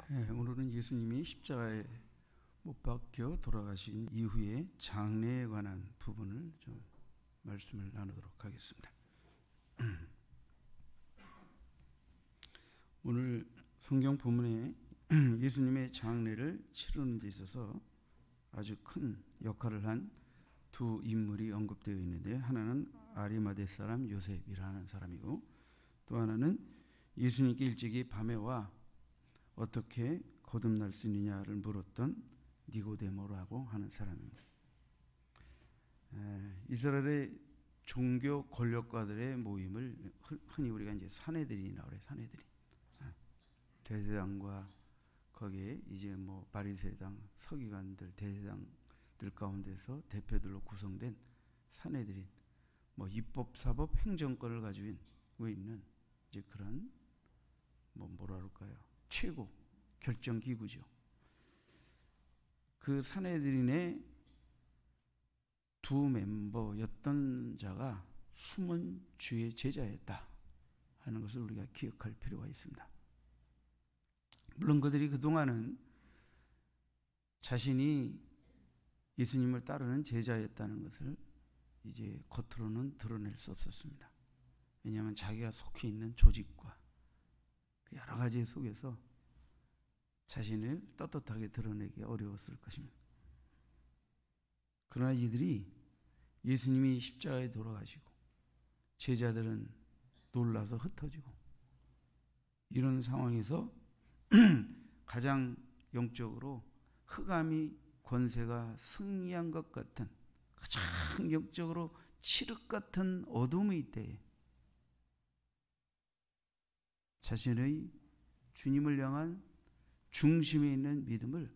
오늘은 예수님이 십자가에 못 박혀 돌아가신 이후의 장례에 관한 부분을 좀 말씀을 나누도록 하겠습니다. 오늘 성경 본문에 예수님의 장례를 치르는 데 있어서 아주 큰 역할을 한 두 인물이 언급되어 있는데, 하나는 아리마대 사람 요셉이라는 사람이고, 또 하나는 예수님께 일찍이 밤에 와 어떻게 거듭날 수 있느냐를 물었던 니고데모라고 하는 사람입니다. 이스라엘의 종교 권력가들의 모임을 흔히 우리가 이제 사내들이라고 그래요. 사내들이. 대제당과 거기에 이제 바리새당, 서기관들, 대제당들 가운데서 대표들로 구성된 사내들인 입법, 사법, 행정권을 가지고 있는 이제 그런 뭐라 그럴까요? 최고 결정 기구죠. 그 사내들인의 두 멤버였던 자가 숨은 주의 제자였다 하는 것을 우리가 기억할 필요가 있습니다. 물론 그들이 그동안은 자신이 예수님을 따르는 제자였다는 것을 이제 겉으로는 드러낼 수 없었습니다. 왜냐하면 자기가 속해 있는 조직과 여러 가지 속에서 자신을 떳떳하게 드러내기 어려웠을 것입니다. 그러나 이들이 예수님이 십자가에 돌아가시고 제자들은 놀라서 흩어지고 이런 상황에서 가장 영적으로 흑암이 권세가 승리한 것 같은 가장 영적으로 칠흑 같은 어둠의 때에 자신의 주님을 향한 중심에 있는 믿음을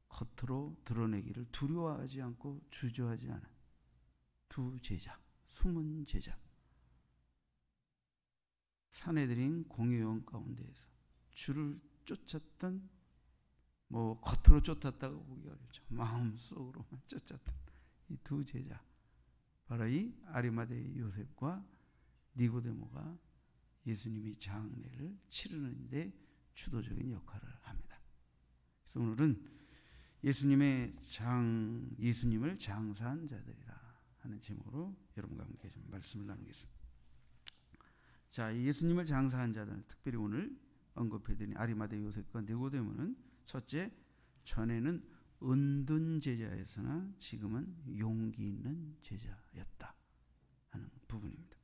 겉으로 드러내기를 두려워하지 않고 주저하지 않은 두 제자, 숨은 제자, 사내들인 공회원 가운데에서 주를 쫓았던, 겉으로 쫓았다고 보기 어렵죠. 마음속으로만 쫓았던 이 두 제자, 바로 이 아리마대 요셉과 니고데모가 예수님이 장례를 치르는데 주도적인 역할을 합니다. 그래서 오늘은 예수님을 장사한 자들이라 하는 제목으로 여러분과 함께 좀 말씀을 나누겠습니다. 자, 예수님을 장사한 자들, 특별히 오늘 언급해드린 아리마대 요셉과 니고데모는 첫째, 전에는 은둔 제자였으나 지금은 용기 있는 제자였다 하는 부분입니다.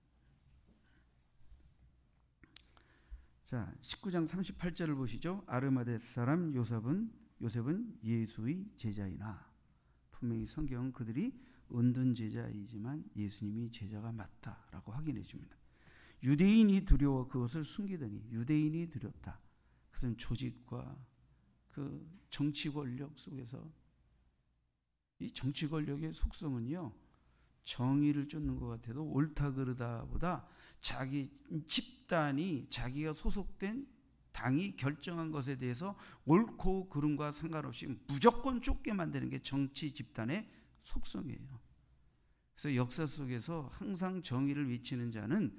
자, 19장 38절을 보시죠. 아리마대 사람 요셉은 예수의 제자이나, 분명히 성경은 그들이 은둔 제자이지만 예수님이 제자가 맞다라고 확인해 줍니다. 유대인이 두려워 그것을 숨기더니, 유대인이 두렵다. 그것은 조직과 그 정치 권력 속에서, 이 정치 권력의 속성은요, 정의를 쫓는 것 같아도 옳다 그르다보다 자기 집단이, 자기가 소속된 당이 결정한 것에 대해서 옳고 그름과 상관없이 무조건 쫓게 만드는 게 정치 집단의 속성이에요. 그래서 역사 속에서 항상 정의를 외치는 자는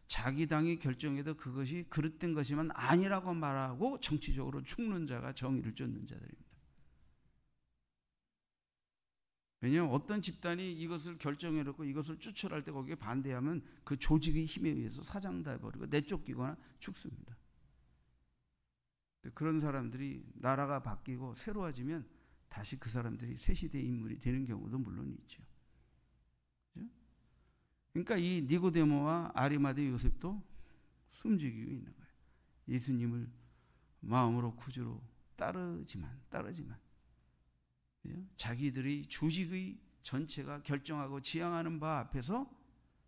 자기 당이 결정해도 그것이 그릇된 것이면 아니라고 말하고 정치적으로 죽는 자가 정의를 쫓는 자들입니다. 왜냐하면 어떤 집단이 이것을 결정해놓고 이것을 추출할 때 거기에 반대하면 그 조직의 힘에 의해서 사장돼버리고 내쫓기거나 죽습니다. 그런 사람들이 나라가 바뀌고 새로워지면 다시 그 사람들이 새 시대의 인물이 되는 경우도 물론 있죠. 그렇죠? 그러니까 이 니고데모와 아리마대 요셉도 숨죽이고 있는 거예요. 예수님을 마음으로 구주로 따르지만 자기들의 조직의 전체가 결정하고 지향하는 바 앞에서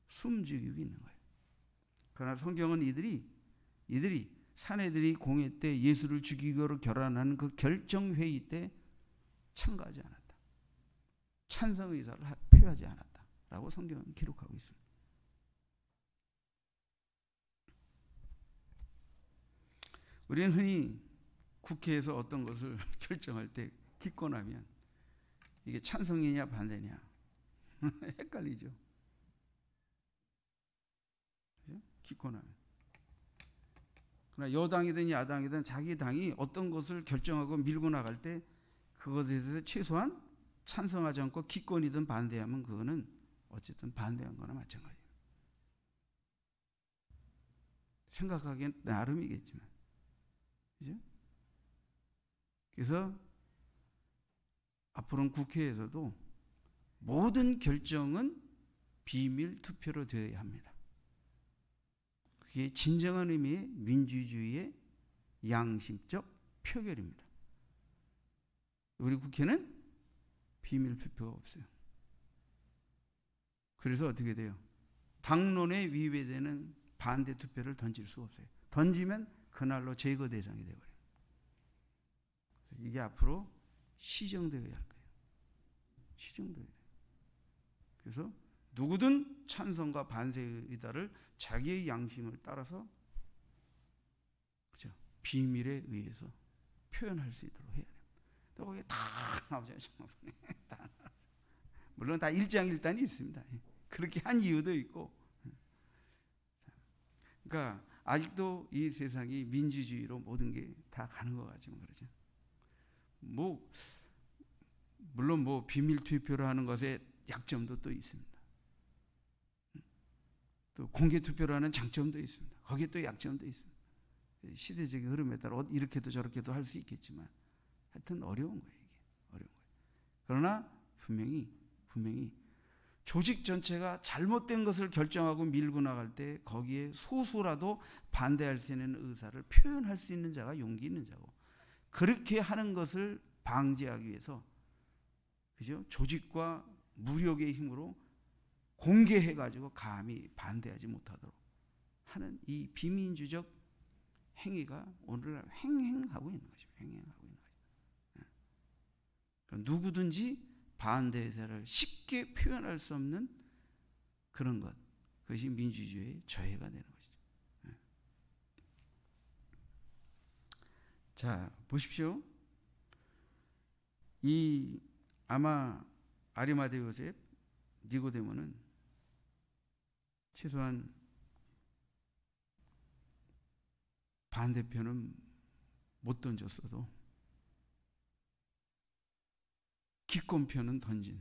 숨죽이고 있는 거예요. 그러나 성경은 이들이 사내들이 공회 때 예수를 죽이기로 결단하는 그 결정회의 때 참가하지 않았다. 찬성 의사를 표하지 않았다 라고 성경은 기록하고 있습니다. 우리는 흔히 국회에서 어떤 것을 결정할 때 기권하면 이게 찬성이냐 반대냐 헷갈리죠. 그죠? 기권하면. 그러나 여당이든 야당이든 자기 당이 어떤 것을 결정하고 밀고 나갈 때 그것에 대해서 최소한 찬성하지 않고 기권이든 반대하면 그거는 어쨌든 반대한 거나 마찬가지예요. 생각하기엔 나름이겠지만, 그죠? 그래서 앞으로는 국회에서도 모든 결정은 비밀 투표로 되어야 합니다. 그게 진정한 의미의 민주주의의 양심적 표결입니다. 우리 국회는 비밀 투표가 없어요. 그래서 어떻게 돼요? 당론에 위배되는 반대 투표를 던질 수가 없어요. 던지면 그날로 제거 대상이 되어버려요. 이게 앞으로 시정되어야 할 거예요. 시정되어야 돼요. 그래서 누구든 찬성과 반대의 의다를 자기의 양심을 따라서, 그죠? 비밀에 의해서 표현할 수 있도록 해야 돼요. 또 거기에 다 나오잖아요. 물론 다 일장일단이 있습니다. 그렇게 한 이유도 있고. 그러니까 아직도 이 세상이 민주주의로 모든 게 다 가는 것 같지만 그러죠. 물론 비밀 투표를 하는 것에 약점도 또 있습니다. 또 공개 투표를 하는 장점도 있습니다. 거기에 또 약점도 있습니다. 시대적인 흐름에 따라 이렇게도 저렇게도 할 수 있겠지만 하여튼 어려운 거예요. 이게 어려운 거예요. 그러나 분명히 조직 전체가 잘못된 것을 결정하고 밀고 나갈 때 거기에 소수라도 반대할 수 있는 의사를 표현할 수 있는 자가 용기 있는 자고, 그렇게 하는 것을 방지하기 위해서, 그죠? 조직과 무력의 힘으로 공개해가지고 감히 반대하지 못하도록 하는 이 비민주적 행위가 오늘날 횡행하고 있는 거죠. 횡행하고 있는 거죠. 그러니까 누구든지 반대 의사를 쉽게 표현할 수 없는 그런 것, 그것이 민주주의의 저해가 되는 것이죠. 자, 보십시오. 아마 아리마대 요셉, 니고데모는 최소한 반대편은 못 던졌어도 기권편은 던진,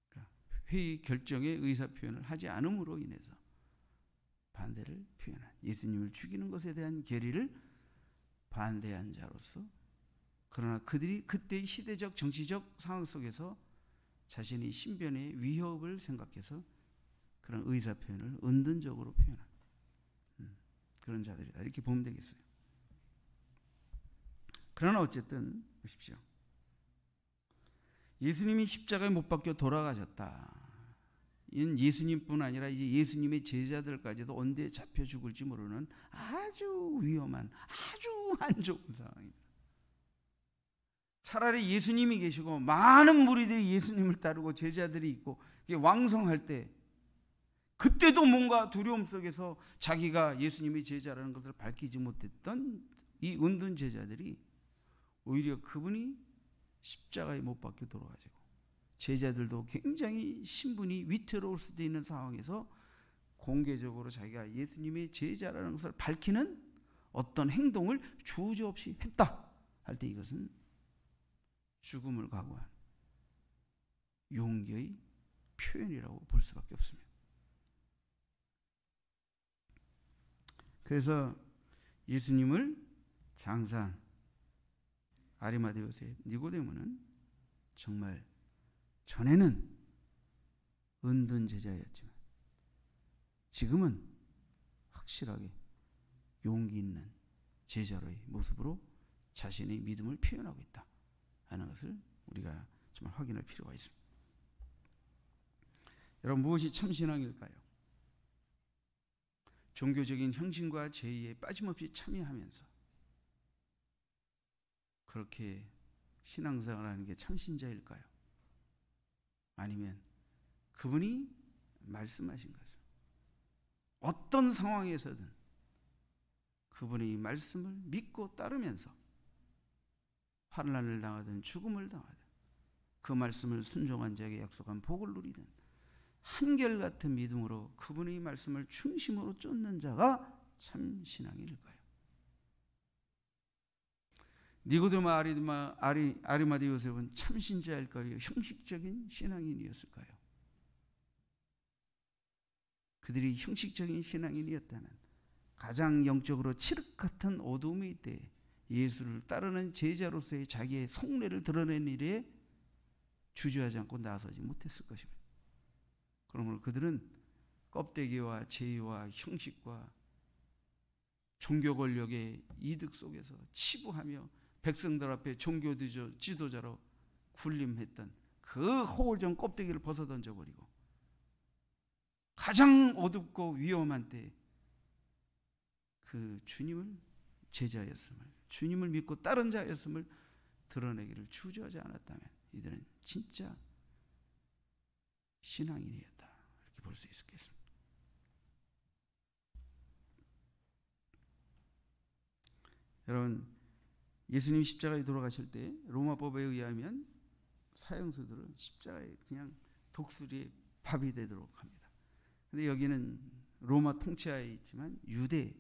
그러니까 회의 결정의 의사표현을 하지 않음으로 인해서 반대를 표현한, 예수님을 죽이는 것에 대한 결의를 반대한 자로서, 그러나 그들이 그때의 시대적 정치적 상황 속에서 자신의 신변의 위협을 생각해서 그런 의사표현을 은둔적으로 표현한 그런 자들이다, 이렇게 보면 되겠어요. 그러나 어쨌든 보십시오. 예수님이 십자가에 못 박혀 돌아가셨다. 이는 예수님뿐 아니라 이제 예수님의 제자들까지도 언제 잡혀 죽을지 모르는 아주 위험한, 아주 안 좋은 상황입니다. 차라리 예수님이 계시고 많은 무리들이 예수님을 따르고 제자들이 있고 왕성할 때, 그때도 뭔가 두려움 속에서 자기가 예수님의 제자라는 것을 밝히지 못했던 이 은둔 제자들이 오히려 그분이 십자가에 못 박혀 돌아가시고, 제자들도 굉장히 신분이 위태로울 수도 있는 상황에서 공개적으로 자기가 예수님의 제자라는 것을 밝히는 어떤 행동을 주저없이 했다 할 때 이것은 죽음을 각오한 용기의 표현이라고 볼 수밖에 없습니다. 그래서 예수님을 장사한 아리마대 요셉 니고데모는 정말 전에는 은둔 제자였지만 지금은 확실하게 용기 있는 제자로의 모습으로 자신의 믿음을 표현하고 있다 하는 것을 우리가 정말 확인할 필요가 있습니다. 여러분, 무엇이 참신앙일까요? 종교적인 형식과 제의에 빠짐없이 참여하면서 그렇게 신앙생활을 하는 게 참신자일까요? 아니면 그분이 말씀하신 것을 어떤 상황에서든 그분의 말씀을 믿고 따르면서 환난을 당하든 죽음을 당하든 그 말씀을 순종한 자에게 약속한 복을 누리든 한결같은 믿음으로 그분의 말씀을 중심으로 쫓는 자가 참 신앙일까요? 니고데모 아리마대 요셉은 참 신자일까요? 형식적인 신앙인이었을까요? 그들이 형식적인 신앙인이었다는, 가장 영적으로 칠흑 같은 어둠의 때 예수를 따르는 제자로서의 자기의 속내를 드러낸 일에 주저하지 않고 나서지 못했을 것입니다. 그러므로 그들은 껍데기와 제의와 형식과 종교 권력의 이득 속에서 치부하며 백성들 앞에 종교 지도자로 군림했던 그 허울전 껍데기를 벗어 던져버리고 가장 어둡고 위험한 때 그 주님을 제자였음을, 주님을 믿고 따른 자였음을 드러내기를 주저하지 않았다면 이들은 진짜 신앙인이었다, 이렇게 볼 수 있겠습니다. 여러분, 예수님 십자가에 돌아가실 때 로마법에 의하면 사형수들을 십자가에 그냥 독수리에 밥이 되도록 합니다. 근데 여기는 로마 통치하에 있지만 유대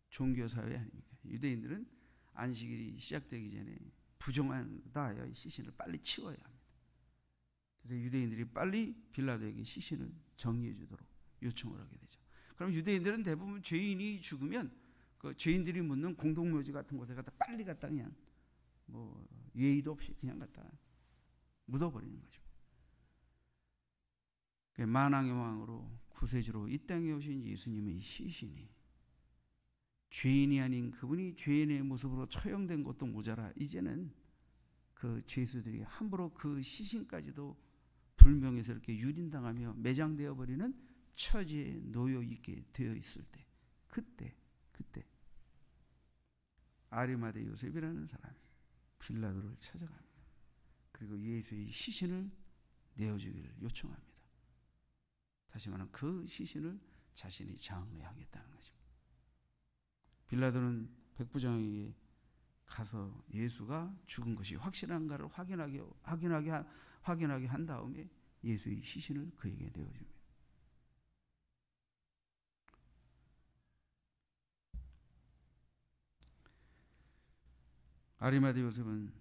종교사회 아닙니까? 유대인들은 안식일이 시작되기 전에 부정하다 하여 시신을 빨리 치워야 합니다. 그래서 유대인들이 빨리 빌라도에게 시신을 정리해 주도록 요청을 하게 되죠. 그럼 유대인들은 대부분 죄인이 죽으면 그 죄인들이 묻는 공동묘지 같은 곳에 갖다 빨리 갖다 그냥 뭐 예의도 없이 그냥 갖다 묻어버리는 거죠. 만왕의 왕으로 구세주로 이 땅에 오신 예수님의 시신이 죄인이 아닌 그분이 죄인의 모습으로 처형된 것도 모자라 이제는 그 죄수들이 함부로 그 시신까지도 불명예서 이렇게 유린당하며 매장되어 버리는 처지에 놓여 있게 되어 있을 때, 그때 아리마대 요셉이라는 사람이 빌라도를 찾아갑니다. 그리고 예수의 시신을 내어주기를 요청합니다. 다시 말하면 그 시신을 자신이 장례하겠다는 것입니다. 빌라도는 백부장에게 가서 예수가 죽은 것이 확실한가를 확인하게 한 다음에 예수의 시신을 그에게 내어줍니다. 아리마대 요셉은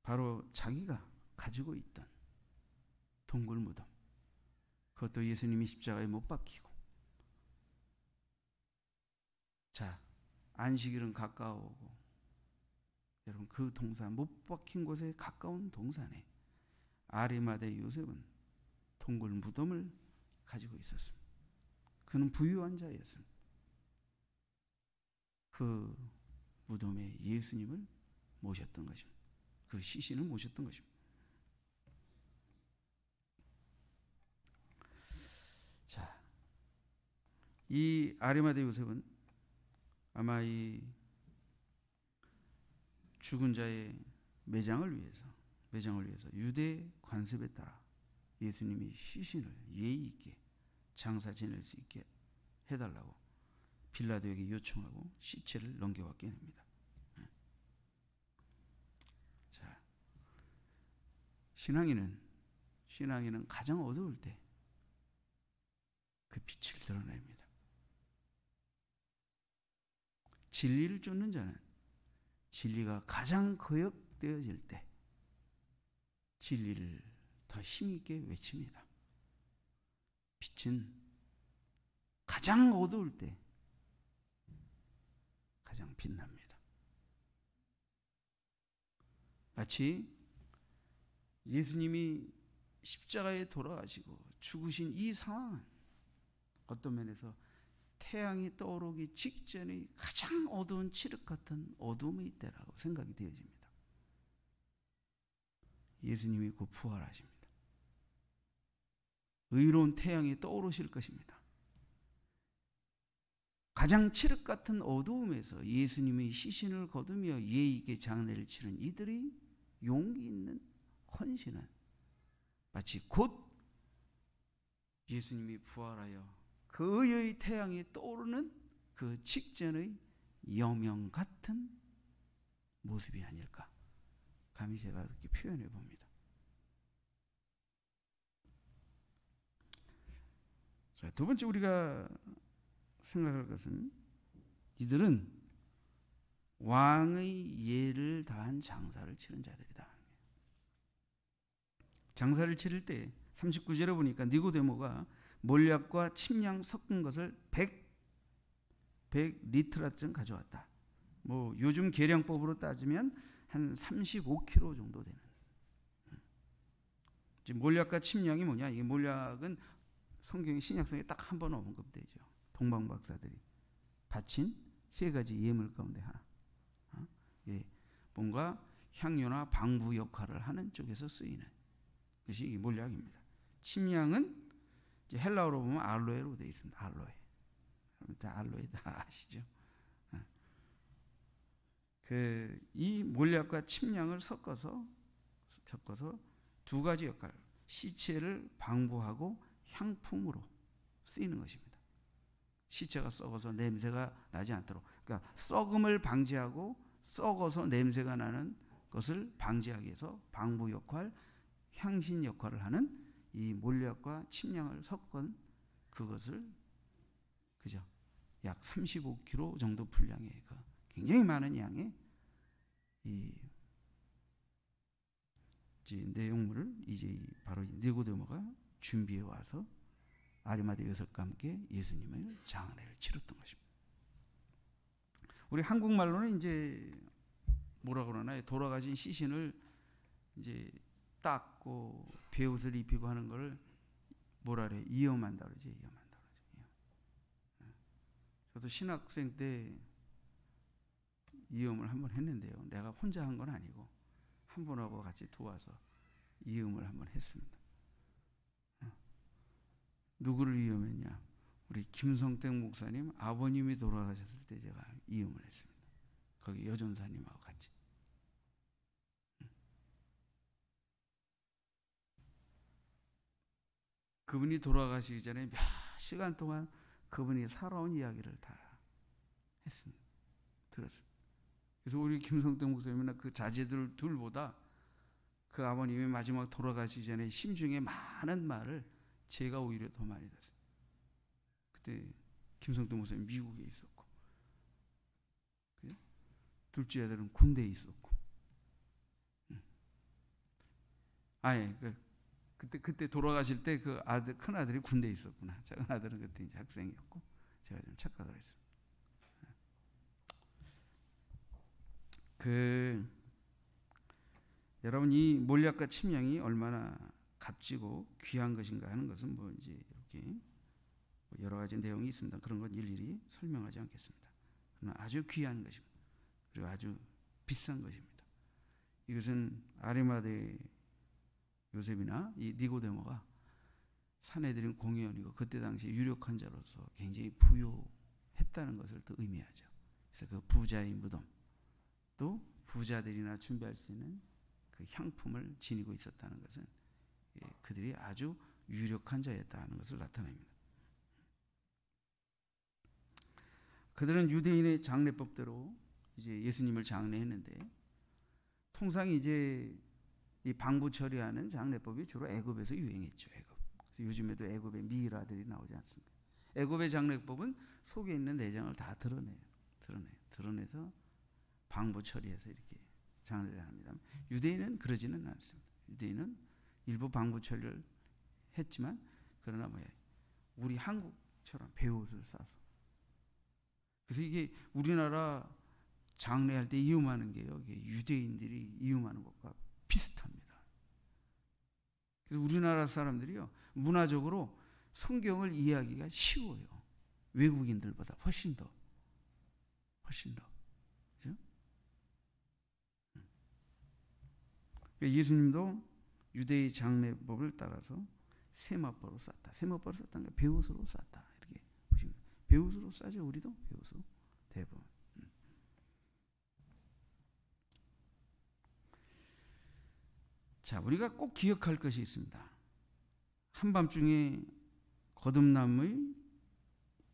바로 자기가 가지고 있던 동굴 무덤, 그것도 예수님이 십자가에 못 박히고, 자, 안식일은 가까워오고, 여러분 그 동산, 못 박힌 곳에 가까운 동산에 아리마대 요셉은 동굴 무덤을 가지고 있었습니다. 그는 부유한 자였습니다. 그 무덤에 예수님을 모셨던 것입니다. 그 시신을 모셨던 것입니다. 자, 이 아리마대 요셉은 아마 이 죽은 자의 매장을 위해서 유대 관습에 따라 예수님이 시신을 예의 있게 장사 지낼 수 있게 해달라고 빌라도에게 요청하고 시체를 넘겨받게 됩니다. 자, 신앙인은 가장 어두울 때 그 빛을 드러냅니다. 진리를 쫓는 자는 진리가 가장 거역되어질 때 진리를 더 힘있게 외칩니다. 빛은 가장 어두울 때 가장 빛납니다. 마치 예수님이 십자가에 돌아가시고 죽으신 이 상황은 어떤 면에서 태양이 떠오르기 직전의 가장 어두운 칠흑 같은 어둠의 때라고 생각이 되어집니다. 예수님이 곧 부활하십니다. 의로운 태양이 떠오르실 것입니다. 가장 칠흑 같은 어두움에서 예수님의 시신을 거두며 예의 있게 장례를 치른 이들의 용기 있는 헌신은 마치 곧 예수님이 부활하여 그 의의 태양이 떠오르는 그 직전의 여명 같은 모습이 아닐까, 감히 제가 이렇게 표현해 봅니다. 자, 두 번째 우리가 생각할 것은 이들은 왕의 예를 다한 장사를 치른 자들이다. 장사를 치를 때 39절에 보니까 니고데모가 몰약과 침량 섞은 것을 100리트라쯤 가져왔다. 뭐 요즘 계량법으로 따지면 한 35kg 정도 되는. 지금 몰약과 침량이 뭐냐? 이 몰약은 성경 신약성에 딱 한 번 언급되죠. 동방박사들이 바친 세 가지 예물 가운데 하나. 예, 뭔가 향료나 방부 역할을 하는 쪽에서 쓰이는 것이 이 몰약입니다. 침량은 이제 헬라어로 보면 알로에로 되어 있습니다. 알로에. 여러분 다 알로에 다 아시죠? 이 몰약과 침량을 섞어서 두 가지 역할, 시체를 방부하고 향품으로 쓰이는 것입니다. 시체가 썩어서 냄새가 나지 않도록, 그러니까 썩음을 방지하고 썩어서 냄새가 나는 것을 방지하기 위해서 방부 역할, 향신 역할을 하는 이 몰약과 침량을 섞은 그것을 그죠? 약 35kg 정도 분량의 굉장히 많은 양의 이 내용물을 이제 바로 니고데모가 준비해 와서 아리마대 요셉과 함께 예수님을 장례를 치렀던 것입니다. 우리 한국말로는 이제 뭐라 그러나 돌아가신 시신을 이제 닦고 베옷을 입히고 하는 걸 뭐라 그래? 이염한다 그러지. 이염한다 그러지. 저도 신학생 때 이음을 한번 했는데요. 내가 혼자 한 건 아니고 한 분하고 같이 도와서 이음을 한번 했습니다. 누구를 이음했냐? 우리 김성택 목사님 아버님이 돌아가셨을 때 제가 이음을 했습니다. 거기 여전사님하고 같이. 그분이 돌아가시기 전에 몇 시간 동안 그분이 살아온 이야기를 다 했습니다. 들었습니다. 그래서 우리 김성택 목사님이나 그 자제들보다 그 아버님이 마지막 돌아가시기 전에 심중에 많은 말을 제가 오히려 더 많이 들었어요. 그때 김성택 목사님 미국에 있었고, 둘째 아들은 군대에 있었고, 그때 돌아가실 때 그 아들, 큰 아들이 군대에 있었구나. 작은 아들은 그때 이제 학생이었고, 제가 좀 착각을 했습니다. 여러분 이 몰약과 침량이 얼마나 값지고 귀한 것인가 하는 것은 뭐 이제 이렇게 여러 가지 내용이 있습니다. 그런 건 일일이 설명하지 않겠습니다. 그러나 아주 귀한 것입니다. 그리고 아주 비싼 것입니다. 이것은 아리마대 요셉이나 이 니고데모가 사내들인 공의원이고 그때 당시 유력한 자로서 굉장히 부유했다는 것을 또 의미하죠. 그래서 그 부자의 무덤, 또 부자들이나 준비할 수 있는 그 향품을 지니고 있었다는 것은 그들이 아주 유력한 자였다는 것을 나타냅니다. 그들은 유대인의 장례법대로 이제 예수님을 장례했는데, 통상 이제 이 방부 처리하는 장례법이 주로 애굽에서 유행했죠. 애굽. 요즘에도 애굽의 미이라들이 나오지 않습니까? 애굽의 장례법은 속에 있는 내장을 다 드러내서 방부 처리해서 이렇게 장례를 합니다. 유대인은 그러지는 않습니다. 유대인은 일부 방부 처리를 했지만, 그러나 우리 한국처럼 베옷을 싸서. 그래서 이게 우리나라 장례할 때 이음하는 게요, 이게 유대인들이 이음하는 것과 비슷합니다. 그래서 우리나라 사람들이요, 문화적으로 성경을 이해하기가 쉬워요. 외국인들보다 훨씬 더. 그죠? 예수님도 유대의 장례법을 따라서 세마포로 쌌다. 세마포로 쌌다는 게 베옷으로 쌌다. 이렇게 보시면 베옷으로 싸죠. 우리도 베옷으로 대부분. 자, 우리가 꼭 기억할 것이 있습니다. 한밤중에 거듭남의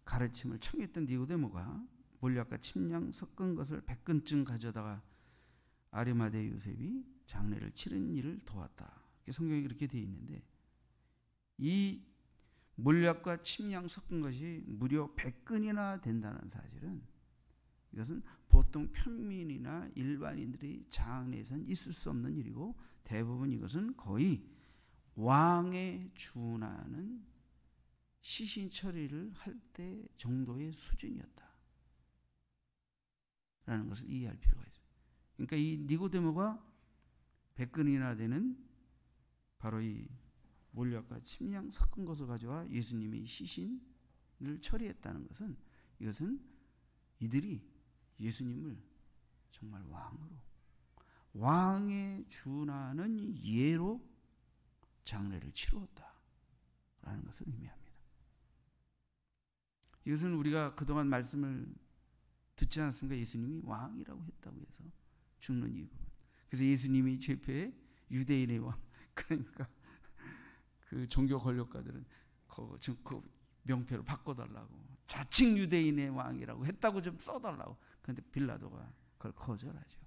가르침을 청했던 니고데모가 몰약과 침량 섞은 것을 100근쯤 가져다가 아리마대 요셉이 장례를 치른 일을 도왔다. 성경에 그렇게 되어 있는데, 이 몰약과 침량 섞은 것이 무려 100근이나 된다는 사실은, 이것은 보통 평민이나 일반인들이 장례에서는 있을 수 없는 일이고, 대부분 이것은 거의 왕에 준하는 시신 처리를 할 때 정도의 수준이었다 라는 것을 이해할 필요가 있어요. 그러니까 이 니고데모가 100근이나 되는 바로 이 몰약과 침량 섞은 것을 가져와 예수님의 시신을 처리했다는 것은, 이것은 이들이 예수님을 정말 왕으로, 왕에 준하는 예로 장례를 치루었다라는 것을 의미합니다. 이것은 우리가 그동안 말씀을 듣지 않았습니까? 예수님이 왕이라고 했다고 해서 죽는 이 부분. 그래서 예수님이 죄패에 유대인의 왕, 그러니까 그 종교 권력가들은 그 명패를 바꿔달라고, 자칭 유대인의 왕이라고 했다고 좀 써달라고. 그런데 빌라도가 그걸 거절하죠.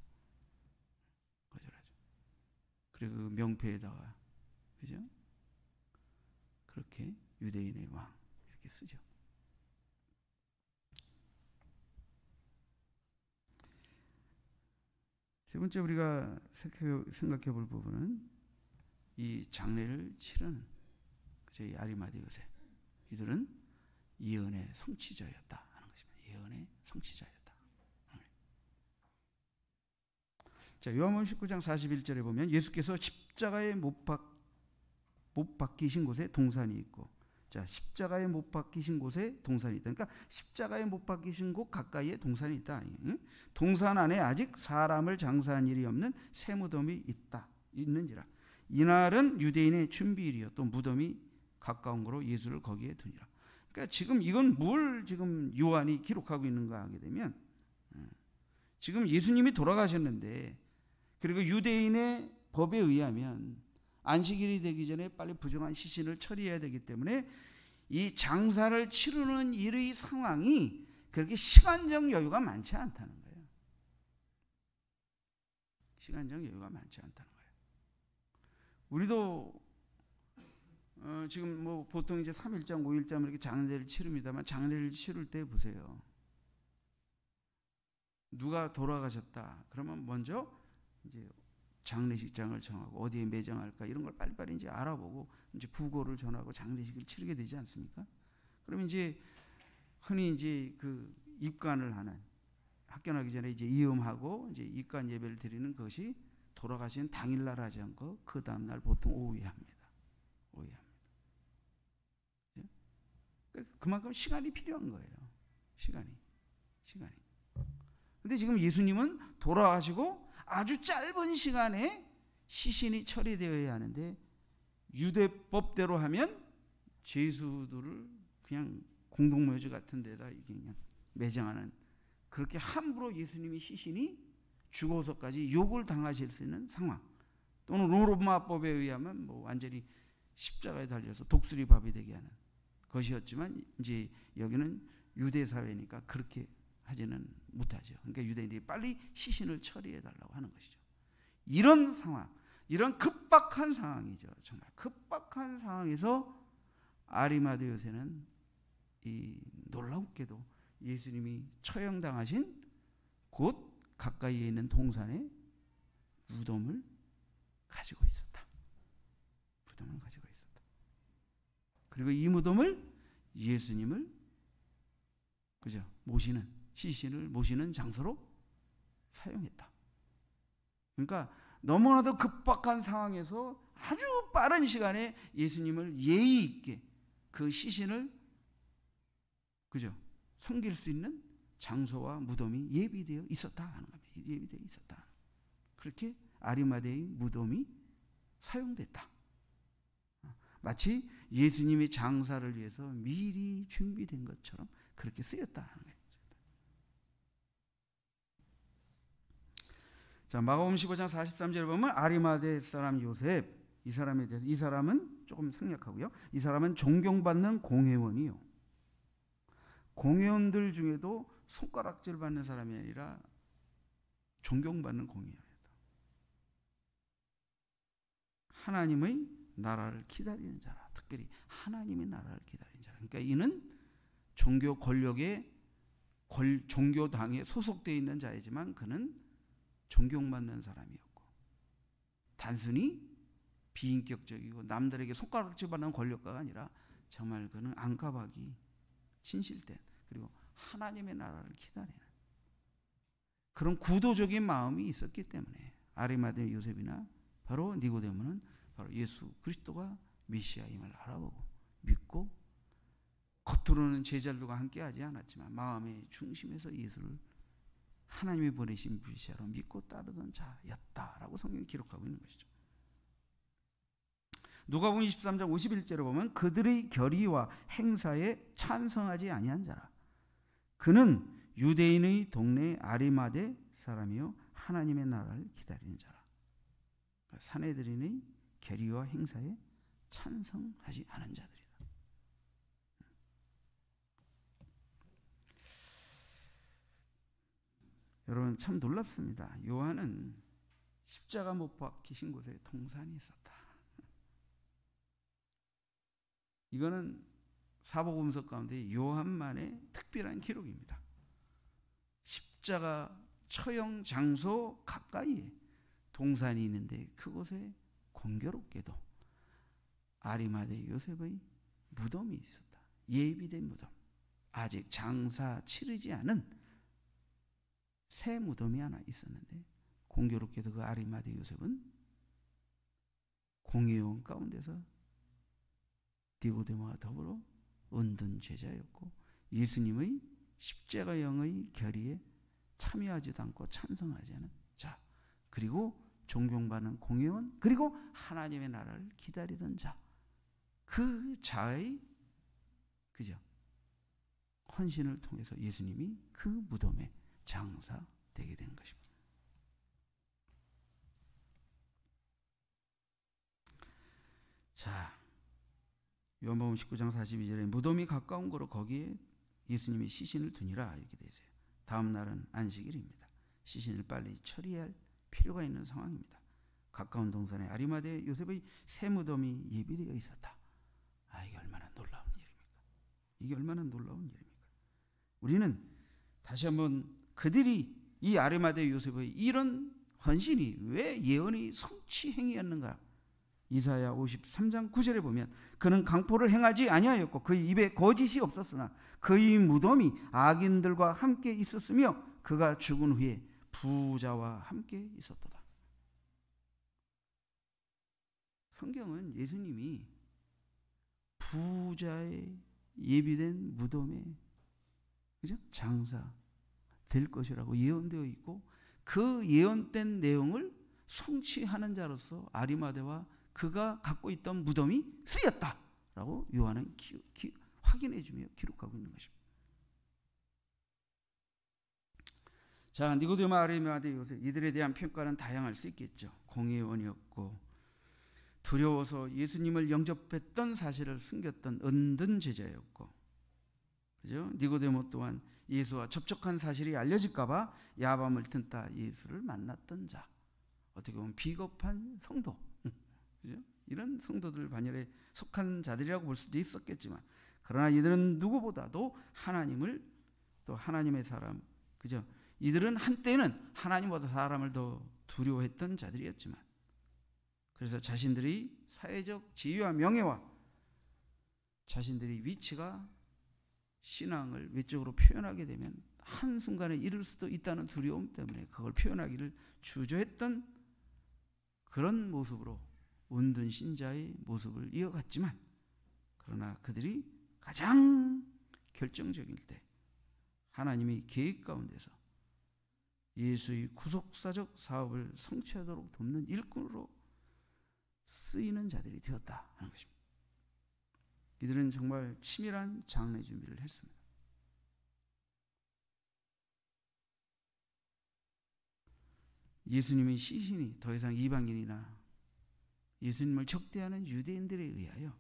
그리고 그 명패에다가, 그죠? 그렇게 유대인의 왕 이렇게 쓰죠. 세 번째 우리가 생각해 볼 부분은 이 장례를 치른 저희 아리마대 요셉, 이들은 예언의 성취자였다 하는 것입니다. 예언의 성취자였다. 자, 요한복음 19장 41절에 보면 예수께서 십자가에 못 박히신 곳에 동산이 있고, 자, 십자가에 못 박히신 곳에 동산이 있다. 그러니까 십자가에 못 박히신 곳 가까이에 동산이 있다. 동산 안에 아직 사람을 장사한 일이 없는 새 무덤이 있는지라. 이날은 유대인의 준비일이요, 또 무덤이 가까운 거로 예수를 거기에 두니라. 그러니까 지금 이건 뭘 지금 요한이 기록하고 있는가 하게 되면, 지금 예수님이 돌아가셨는데, 그리고 유대인의 법에 의하면 안식일이 되기 전에 빨리 부정한 시신을 처리해야 되기 때문에 이 장사를 치르는 일의 상황이 그렇게 시간적 여유가 많지 않다는 거예요. 시간적 여유가 많지 않다는 거예요. 우리도 지금 뭐 보통 이제 3일장, 5일장 이렇게 장례를 치릅니다만, 장례를 치를 때 보세요. 누가 돌아가셨다 그러면 먼저 이제 장례식장을 정하고 어디에 매장할까 이런 걸 빨리빨리 이제 알아보고 이제 부고를 전하고 장례식을 치르게 되지 않습니까? 그러면 이제 흔히 이제 그 입관을 하는, 합격하기 전에 이제 이음하고 이제 입관 예배를 드리는 것이 돌아가신 당일날 하지 않고 그 다음날 보통 오후에 합니다. 오후에 합니다. 그만큼 시간이 필요한 거예요. 시간이. 근데 지금 예수님은 돌아가시고 아주 짧은 시간에 시신이 처리되어야 하는데, 유대법대로 하면 죄수들을 그냥 공동묘지 같은 데다 이게 그냥 매장하는, 그렇게 함부로 예수님의 시신이 죽어서까지 욕을 당하실 수 있는 상황, 또는 로마법에 의하면 뭐 완전히 십자가에 달려서 독수리 밥이 되게 하는 것이었지만, 이제 여기는 유대 사회니까 그렇게 하지는 못하죠. 그러니까 유대인들이 빨리 시신을 처리해 달라고 하는 것이죠. 이런 상황, 이런 급박한 상황이죠. 정말 급박한 상황에서 아리마대 요새는 이 놀랍게도 예수님이 처형당하신 곳 가까이에 있는 동산에 무덤을 가지고 있었다. 무덤을 가지고 있었다. 그리고 이 무덤을 예수님을, 그죠, 모시는, 시신을 모시는 장소로 사용했다. 그러니까 너무나도 급박한 상황에서 아주 빠른 시간에 예수님을 예의 있게 그 시신을, 그죠, 섬길 수 있는 장소와 무덤이 예비되어 있었다 하는 겁니다. 예비되어 있었다. 그렇게 아리마대의 무덤이 사용됐다. 마치 예수님의 장사를 위해서 미리 준비된 것처럼 그렇게 쓰였다 하는 거예요. 자, 마가복음 15장 43절에 보면 아리마대 사람 요셉, 이 사람에 대해서, 이 사람은 조금 생략하고요. 이 사람은 존경받는 공회원이요. 공회원들 중에도 손가락질 받는 사람이 아니라 존경받는 공회원이다. 하나님의 나라를 기다리는 자라. 특별히 하나님의 나라를 기다리는 자라. 그러니까 이는 종교 권력의 종교당에 소속되어 있는 자이지만 그는 존경받는 사람이었고 단순히 비인격적이고 남들에게 손가락질 받는 권력가가 아니라 정말 그는 안가박이 진실된 그리고 하나님의 나라를 기다리는 그런 구도적인 마음이 있었기 때문에 아리마대 요셉이나 바로 니고데모는 바로 예수 그리스도가 메시아임을 알아보고 믿고 겉으로는 제자들과 함께하지 않았지만 마음의 중심에서 예수를 하나님이 보내신 메시아로 믿고 따르던 자였다라고 성경이 기록하고 있는 것이죠. 누가복음 23장 51절을 보면 그들의 결의와 행사에 찬성하지 아니한 자라. 그는 유대인의 동네 아리마대 사람이요 하나님의 나라를 기다리는 자라. 사내들인의 결의와 행사에 찬성하지 않은 자들이다. 여러분 참 놀랍습니다. 요한은 십자가 못 박히신 곳에 동산이 있었다. 이거는 사복음서 가운데 요한만의 특별한 기록입니다. 십자가 처형 장소 가까이에 동산이 있는데 그곳에 공교롭게도 아리마대 요셉의 무덤이 있었다. 예비된 무덤. 아직 장사 치르지 않은 새 무덤이 하나 있었는데 공교롭게도 그 아리마대 요셉은 공회원 가운데서 니고데모와 더불어 은둔 제자였고 예수님의 십자가형의 결의에 참여하지도 않고 찬성하지 않은 자 그리고 존경받는 공회원 그리고 하나님의 나라를 기다리던 자 그 자의 그죠 헌신을 통해서 예수님이 그 무덤에 장사되게 된 것입니다. 자 요한복음 19장 42절에 무덤이 가까운 거로 거기에 예수님이 시신을 두니라 이렇게 되어 있어요. 다음 날은 안식일입니다. 시신을 빨리 처리할 필요가 있는 상황입니다. 가까운 동산에 아리마대 요셉의 새 무덤이 예비되어 있었다. 이게 얼마나 놀라운 일입니까? 이게 얼마나 놀라운 일입니까? 우리는 다시 한번 그들이 이 아리마대 요셉의 이런 헌신이 왜 예언의 성취 행위였는가? 이사야 53장 9절에 보면 그는 강포를 행하지 아니하였고 그의 입에 거짓이 없었으나 그의 무덤이 악인들과 함께 있었으며 그가 죽은 후에 부자와 함께 있었도다. 성경은 예수님이 부자의 예비된 무덤에 그죠? 장사 될 것이라고 예언되어 있고 그 예언된 내용을 성취하는 자로서 아리마대와 그가 갖고 있던 무덤이 쓰였다라고 요한은 확인해 주며 기록하고 있는 것입니다. 자, 니고데모 아리마대 요셉 이들에 대한 평가는 다양할 수 있겠죠. 공회원이었고 두려워서 예수님을 영접했던 사실을 숨겼던 은둔 제자였고 그죠? 니고데모 또한 예수와 접촉한 사실이 알려질까봐 야밤을 튼다 예수를 만났던 자 어떻게 보면 비겁한 성도 그죠? 이런 성도들 반열에 속한 자들이라고 볼 수도 있었겠지만 그러나 이들은 누구보다도 하나님을 또 하나님의 사람 그죠? 이들은 한때는 하나님보다 사람을 더 두려워했던 자들이었지만 그래서 자신들이 사회적 지위와 명예와 자신들의 위치가 신앙을 외적으로 표현하게 되면 한순간에 이룰 수도 있다는 두려움 때문에 그걸 표현하기를 주저했던 그런 모습으로 은둔 신자의 모습을 이어갔지만 그러나 그들이 가장 결정적일 때 하나님의 계획 가운데서 예수의 구속사적 사업을 성취하도록 돕는 일꾼으로 쓰이는 자들이 되었다 하는 것입니다. 이들은 정말 치밀한 장례 준비를 했습니다. 예수님의 시신이 더 이상 이방인이나 예수님을 적대하는 유대인들에 의하여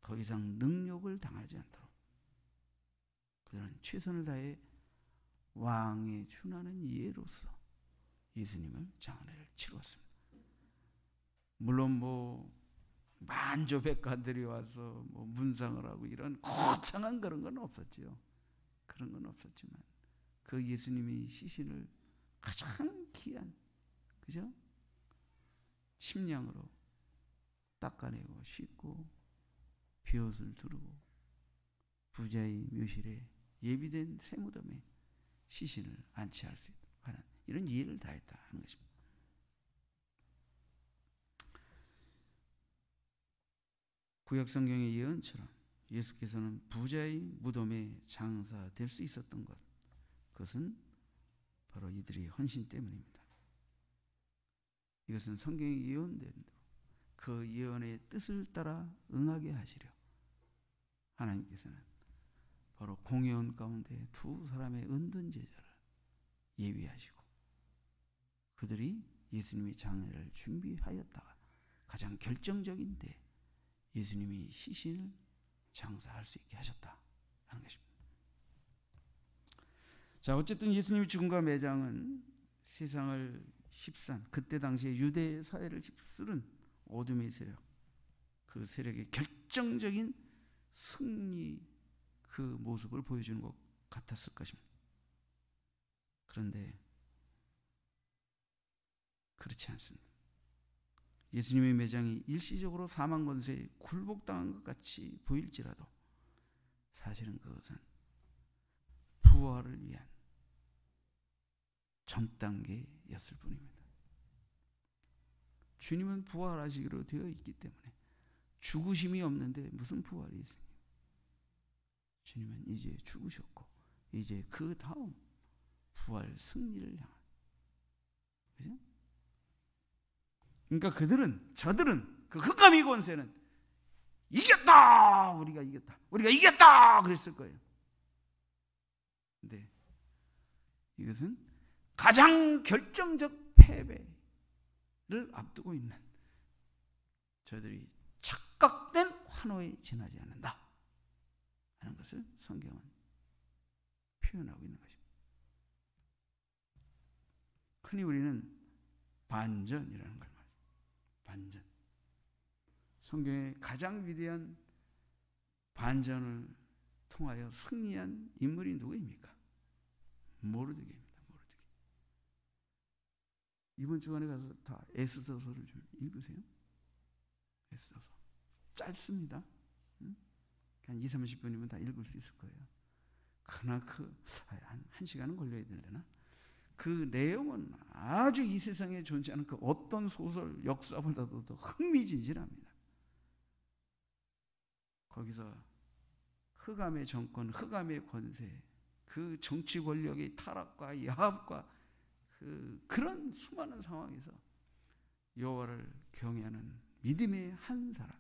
더 이상 능욕을 당하지 않도록 그들은 최선을 다해 왕에 준하는 예로서 예수님을 장례를 치루었습니다. 물론 만조백관들이 와서 뭐 문상을 하고 이런 거창한 그런 건 없었지요. 그런 건 없었지만 그 예수님이 시신을 가장 귀한, 그죠? 침량으로 닦아내고 씻고 비옷을 두르고 부자의 묘실에 예비된 새무덤에 시신을 안치할 수 있도록 하는 이런 이해를 다했다 하는 것입니다. 구약 성경의 예언처럼 예수께서는 부자의 무덤에 장사될 수 있었던 것, 그것은 바로 이들의 헌신 때문입니다. 이것은 성경의 예언된 그 예언의 뜻을 따라 응하게 하시려 하나님께서는 바로 공예원 가운데 두 사람의 은둔 제자를 예비하시고 그들이 예수님의 장례를 준비하였다가 가장 결정적인 때 예수님이 시신을 장사할 수 있게 하셨다 하는 것입니다. 자, 어쨌든 예수님의 죽음과 매장은 세상을 휩싼, 그때 당시에 유대 사회를 휩쓸은 어둠의 세력, 그 세력의 결정적인 승리, 그 모습을 보여주는 것 같았을 것입니다. 그런데 그렇지 않습니다. 예수님의 매장이 일시적으로 사망 권세에 굴복당한 것 같이 보일지라도 사실은 그것은 부활을 위한 전 단계였을 뿐입니다. 주님은 부활하시기로 되어 있기 때문에 죽으심이 없는데 무슨 부활이 있습니까? 주님은 이제 죽으셨고 이제 그 다음 부활 승리를 향한, 그죠? 그러니까 저들은 그 흑암의 권세는 이겼다, 우리가 이겼다 그랬을 거예요. 근데 이것은 가장 결정적 패배를 앞두고 있는 저들이 착각된 환호에 지나지 않는다 하는 것을 성경은 표현하고 있는 것입니다. 흔히 우리는 반전이라는 걸 말합니다. 반전. 성경의 가장 위대한 반전을 통하여 승리한 인물이 누구입니까? 모르드게입니다. 모르드게. 이번 주간에 가서 다 에스더서를 좀 읽으세요. 에스더서 짧습니다. 한 20-30분이면 다 읽을 수 있을 거예요. 그러나 한 시간은 걸려야 되려나? 그 내용은 아주 이 세상에 존재하는 그 어떤 소설 역사보다도 더 흥미진진합니다. 거기서 흑암의 정권, 흑암의 권세, 그 정치 권력의 타락과 야합과 그런 수많은 상황에서 여호와를 경외하는 믿음의 한 사람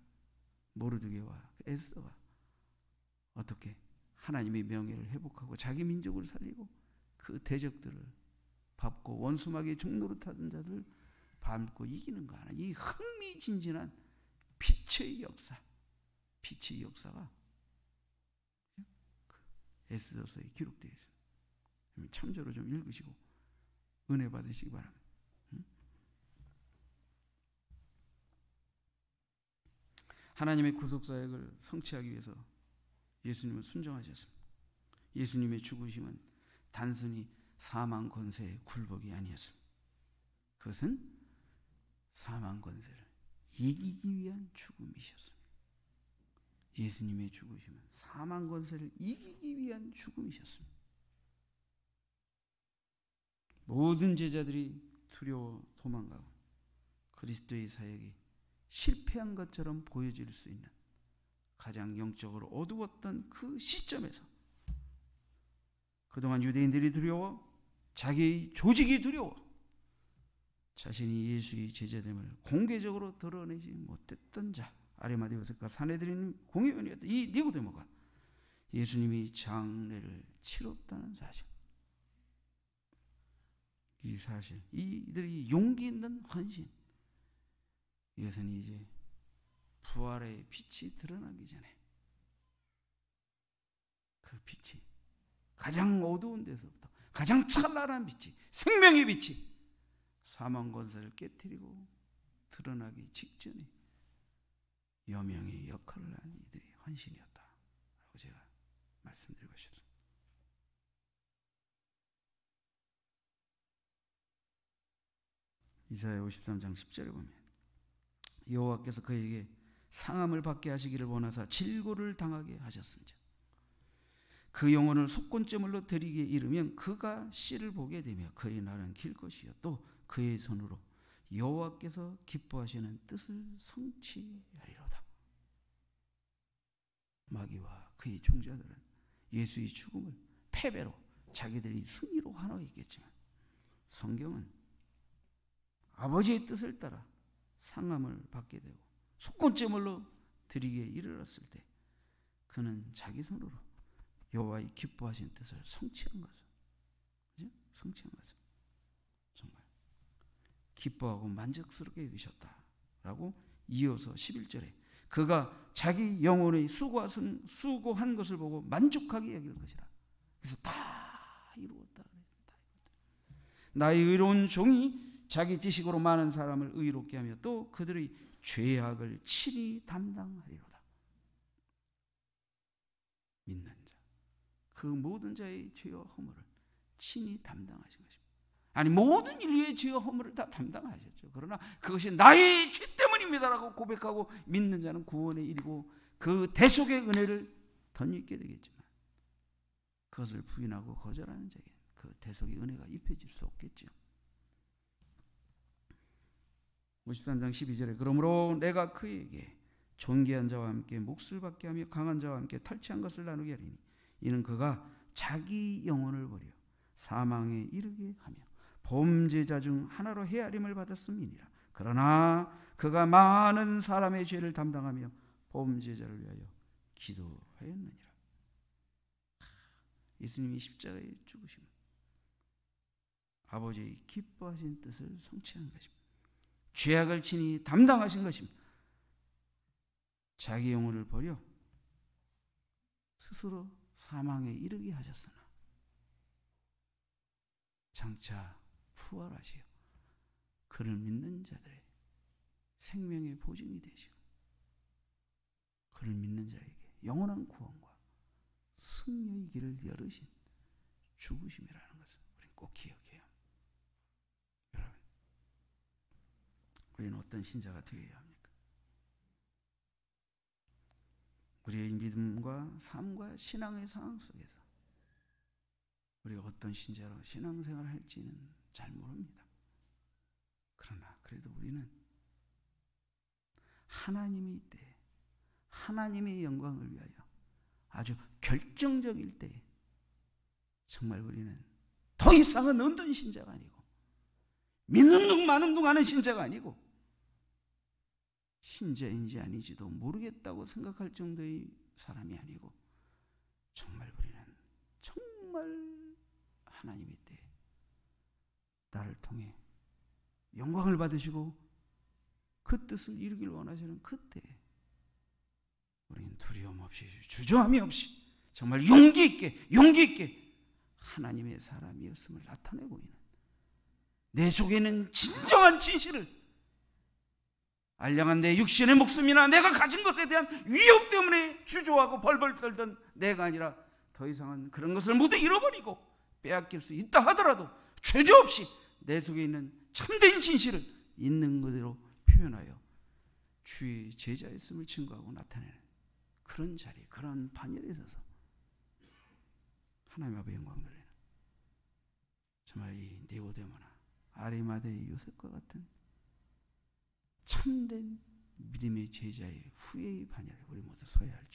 모르드게와 에스더가 어떻게 하나님의 명예를 회복하고 자기 민족을 살리고 그 대적들을 밟고 원수마귀의 종노릇하던 자들을 밟고 이기는가 하는 이 흥미진진한 빛의 역사가 에스더서에 기록되어 있습니다. 참조로 좀 읽으시고 은혜 받으시기 바랍니다. 하나님의 구속사역을 성취하기 위해서 예수님은 순종하셨습니다. 예수님의 죽으심은 단순히 사망 권세의 굴복이 아니었습니다. 그것은 사망 권세를 이기기 위한 죽음이셨습니다. 예수님의 죽으심은 사망 권세를 이기기 위한 죽음이셨습니다. 모든 제자들이 두려워 도망가고 그리스도의 사역이 실패한 것처럼 보여질 수 있는 가장 영적으로 어두웠던 그 시점에서 그동안 유대인들이 두려워, 자기의 조직이 두려워, 자신이 예수의 제자됨을 공개적으로 드러내지 못했던 자, 아리마대 요셉과 사내들인 공회원이었던 이 니고데모가 예수님이 장례를 치렀다는 사실, 이 사실, 이들이 용기 있는 헌신, 이것은 이제 부활의 빛이 드러나기 전에 그 빛이 가장 어두운 데서부터 가장 찬란한 빛이, 생명의 빛이 사망 권세를 깨뜨리고 드러나기 직전에 여명의 역할을 한 이들이 헌신이었다라고 제가 말씀드리고 싶습니다. 이사야 53장 10절에 보면 여호와께서 그에게 상함을 받게 하시기를 원하사 질고를 당하게 하셨은즉 그 영혼을 속건제물로 드리기에 이르면 그가 씨를 보게 되며 그의 날은 길 것이요 또 그의 손으로 여호와께서 기뻐하시는 뜻을 성취하리로다. 마귀와 그의 종자들은 예수의 죽음을 패배로 자기들이 승리로 환호했겠지만 성경은 아버지의 뜻을 따라 상함을 받게 되고 속건제물로 드리기에 이르렀을 때 그는 자기 손으로 여호와의 기뻐하신 뜻을 성취한 것을, 그죠? 성취한 것을 정말 기뻐하고 만족스럽게 여기셨다라고 이어서 11절에 그가 자기 영혼의 수고한 것을 보고 만족하게 여길 것이라. 그래서 다 이루었다. 나의 의로운 종이 자기 지식으로 많은 사람을 의롭게 하며 또 그들의 죄악을 친히 담당하리로다. 믿는 자, 그 모든 자의 죄와 허물을 친히 담당하신 것입니다. 아니 모든 인류의 죄와 허물을 다 담당하셨죠. 그러나 그것이 나의 죄 때문입니다라고 고백하고 믿는 자는 구원의 일이고 그 대속의 은혜를 덧입게 되겠지만 그것을 부인하고 거절하는 자에게 그 대속의 은혜가 입혀질 수 없겠죠. 53장 12절에 그러므로 내가 그에게 존귀한 자와 함께 몫을 받게 하며 강한 자와 함께 탈취한 것을 나누게 하리니 이는 그가 자기 영혼을 버려 사망에 이르게 하며 범죄자 중 하나로 헤아림을 받았음이니라. 그러나 그가 많은 사람의 죄를 담당하며 범죄자를 위하여 기도하였느니라. 예수님이 십자가에 죽으심 아버지의 기뻐하신 뜻을 성취한 것입니다. 죄악을 친히 담당하신 것입니다. 자기 영혼을 버려 스스로 사망에 이르게 하셨으나 장차 부활하시어 그를 믿는 자들의 생명의 보증이 되시고 그를 믿는 자에게 영원한 구원과 승리의 길을 열으신 죽으심이라는 것을 우리는 꼭 기억해야 합니다. 여러분, 우리는 어떤 신자가 되어야 합니까? 우리의 믿음과 삶과 신앙의 상황 속에서 우리가 어떤 신자로 신앙생활을 할지는 잘 모릅니다. 그러나 그래도 우리는 하나님의 때에 하나님의 영광을 위하여 아주 결정적일 때에 정말 우리는 더 이상은 은둔 신자가 아니고 믿는 둥 마는 둥 하는 신자가 아니고 신자인지 아니지도 모르겠다고 생각할 정도의 사람이 아니고 정말 우리는 정말 하나님의 때에 나를 통해 영광을 받으시고 그 뜻을 이루길 원하시는 그때에 우리는 두려움 없이 주저함이 없이 정말 용기 있게 하나님의 사람이었음을 나타내고 있는 내 속에 있는 진정한 진실을 알량한 내 육신의 목숨이나 내가 가진 것에 대한 위협 때문에 주저하고 벌벌 떨던 내가 아니라 더 이상은 그런 것을 모두 잃어버리고 빼앗길 수 있다 하더라도 죄죄 없이 내 속에 있는 참된 진실을 있는 그대로 표현하여 주의 제자였음을 증거하고 나타내는 그런 자리, 그런 반열에 서서 하나님 앞에 영광 돌리는 정말 이 니고데모나 아리마대의 요셉과 같은 참된 믿음의 제자의 후예의 반열에 우리 모두 서야 할